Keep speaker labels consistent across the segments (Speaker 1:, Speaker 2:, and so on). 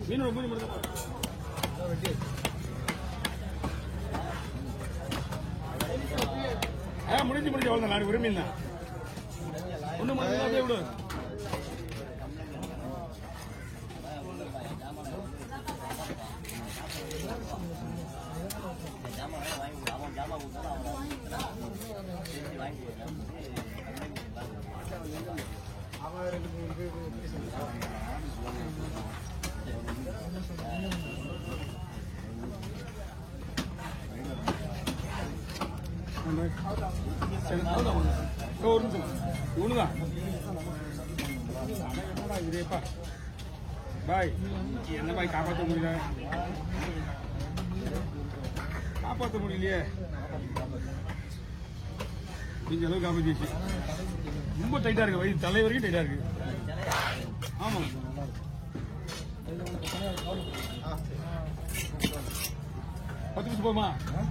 Speaker 1: மீன் ரொம்ப முடிஞ்சு அவ்வளோ நான் விரும்பி தான் ஒன்று முடிஞ்சு விடு இவனுதான் இதேப்பா பாய் என்ன பாய் காப்பாற்ற முடியல முடியலையே இந்த அளவுக்கு காப்பாற்றிச்சு ரொம்ப டைட்டா இருக்கு வயிறு தலை வரைக்கும் டைட்டா இருக்கு ஆமா பத்து நிமிஷம் போமா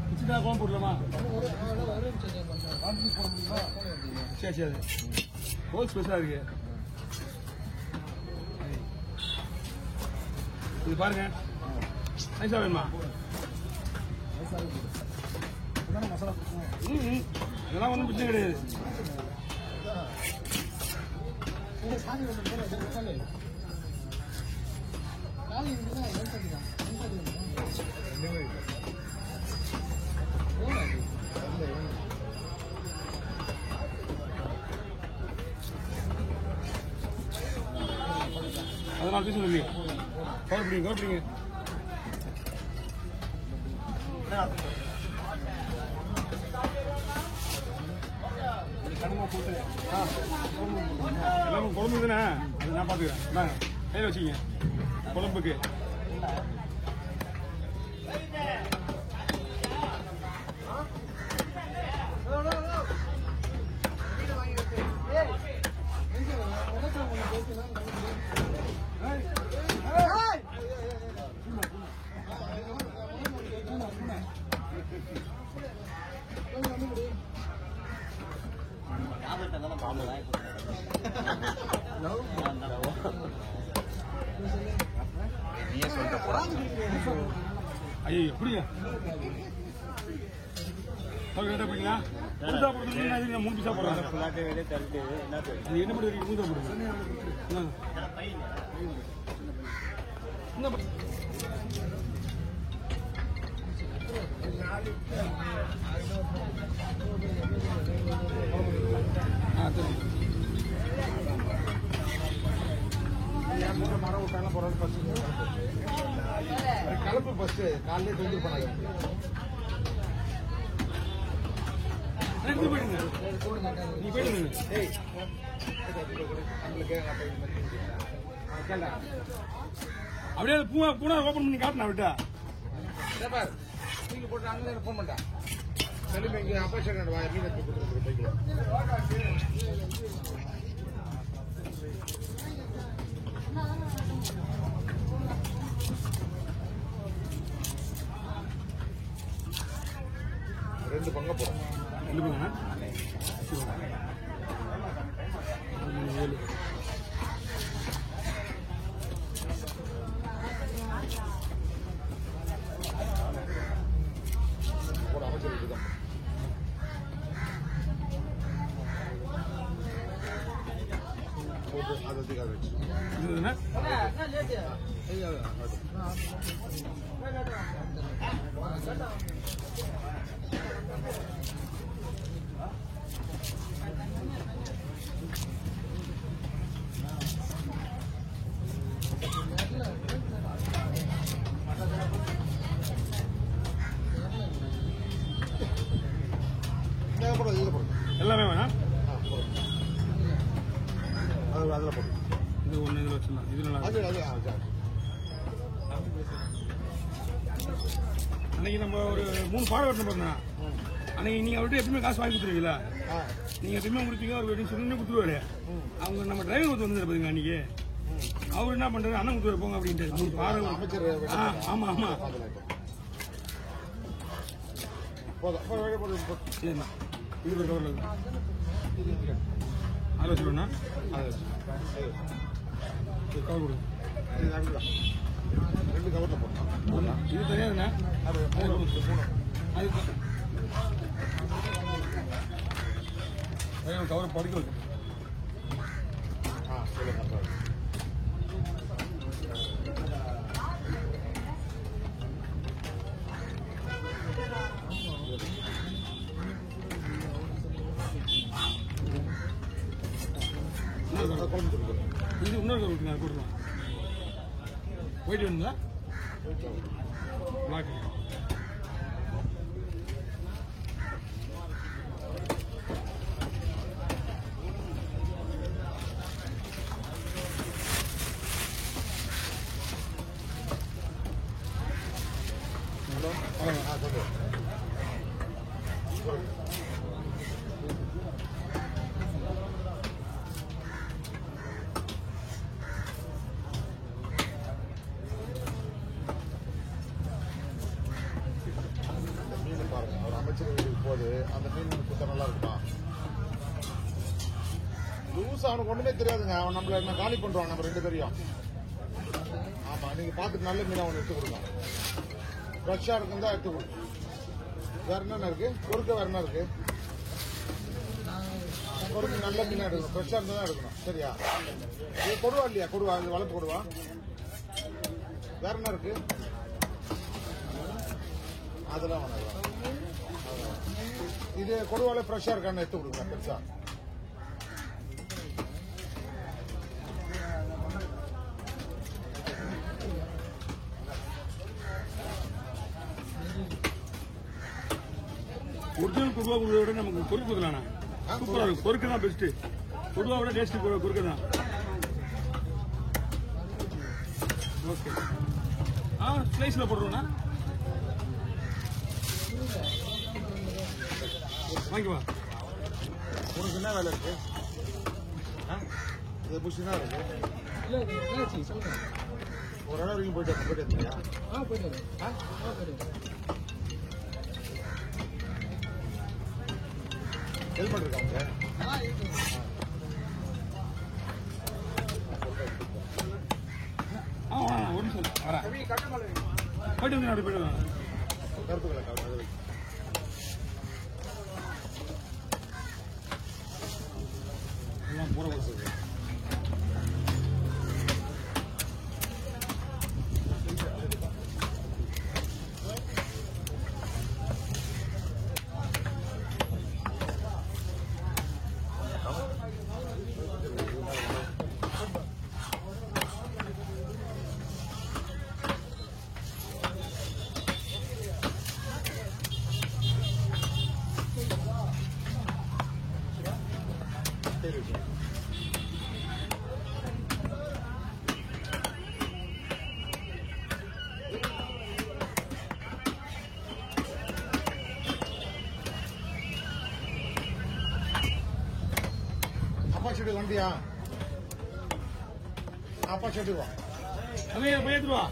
Speaker 1: குச்சிதான் குழம்பு போடலாமா சரி சரி ஹோல் ஸ்பெஷலா இருக்கு இது பாருங்க நைஸா வேணுமா இதெல்லாம் ஒன்றும் பிரச்சனை கிடையாது அதனால பேச சொல்லி கவர்ப்பிடிங்க எல்லாமே குழம்பு தானே அது நான் பாத்துக்கிறேன் கையில வச்சுங்க குழம்புக்கு ஐயோ எப்படிங்க போடுறீங்களா மூணு பீஸா போடுறேன் என்ன பண்ணுறீங்க மூணு போடுங்க மரம் விட்டாங்க போறது பஸ் கலப்பு பஸ் காலையிலே தொழில் பண்ணாங்க நீ போயிடுங்க அப்படியே பூனா ஓபன் பண்ணி காட்டினா விட்டா நீங்க போட்டு அங்கே போன் பண்ணிட்டா திரும்பி இங்கே ஆபரேஷன் மீன் கொடுத்துருக்கு ரெண்டு பங்க போறோம் ரெண்டு பங்க அமைச்சர் தான் எல்லாமே வேணாம் அதில் போடு இது ஒன்று இதில் வச்சுருந்தோம் இது நல்லா அன்னைக்கு நம்ம ஒரு 3 பாடம் வெட்டணும் பாருங்க அன்னைக்கு நீங்கள் அவர்கிட்ட எப்பவுமே காசு வாங்கி கொடுத்துருவீங்களா நீங்கள் எப்பவுமே முடிப்பீங்க அவர் வெட்டி சொல்லி கொடுத்துருவாரு அவங்க நம்ம டிரைவர் வந்து வந்துரு பாருங்க அன்னைக்கு அவர் என்ன பண்றாரு அண்ணன் கொடுத்துரு போங்க அப்படின்ட்டு 3 பாடம் அமைச்சர் ஆமா ஆமா சரிண்ணா இது ஒரு கவர்ல அதை வச்சுருவோண்ணா அதை வச்சு கவர் கொடுங்க.
Speaker 2: ரெண்டு கவர்ல போடலாம்.
Speaker 1: இது தெரியாதுண்ணா.
Speaker 2: அது 3
Speaker 1: அதுக்கு கவர் படிக்க வைக்க.
Speaker 2: சொல்லுங்க.
Speaker 1: இது இன்னொரு கவர் விட்டுங்க, கொடுக்கலாம். போயிட்டு வந்தா பிளாக்
Speaker 2: அமைச்சர் வீட்டுக்கு போது அந்த மீன் குத்த நல்லா இருக்குமா? லூஸ் அவனுக்கு ஒண்ணுமே தெரியாதுங்க. அவன் நம்மள என்ன காலி பண்றான் நம்ம 2 பேரையும். ஆமா, நீங்க பாத்துட்டு நல்ல மீன் அவன் எடுத்து கொடுங்க. ஃப்ரெஷ்ஷா இருக்குன்னு தான் எடுத்து கொடுங்க. வேற என்ன இருக்கு? பொறுக்க வேற என்ன இருக்கு? பொறுக்க நல்ல மீனா எடுக்கணும். ஃப்ரெஷ்ஷா இருந்தா தான் எடுக்கணும். சரியா? இது கொடுவா இல்லையா? கொடுவா, இது வளர்ப்பு கொடுவா. வேற என்ன இருக்கு? அதெல்லாம் வேணாம். இது கொடுவால ஃப்ரெஷ்ஷா இருக்கான்னு எடுத்து கொடுங்க. பெருசா
Speaker 1: ஒரிஜினல் குருவா விட நமக்கு பொறுப்பு கொடுக்கலாண்ணா. சூப்பரா இருக்கும். பொறுக்கு தான் பெஸ்ட். குருவா விட டேஸ்ட் குறுக்கு தான். ஓகே. ஸ்லைஸ்ல போடுறோம்னா வாங்கிவா.
Speaker 2: உனக்கு என்ன வேலை இருக்கு? இதை புஷினா இருக்கு. ஒரு இடம் வரைக்கும் போயிட்டு இருந்தியா? ஹெல்மெட் இருக்காங்க.
Speaker 1: ஒரு நிமிஷம் வரேன். போயிட்டு வந்து அப்படி போயிட்டு வாங்க.
Speaker 2: கருத்துக்களை
Speaker 1: எல்லாம் பூரா வசதி.
Speaker 2: அப்பா செடி வண்டியா? அப்பா செடி வா.
Speaker 1: அங்கே போய் எடுத்துருவா.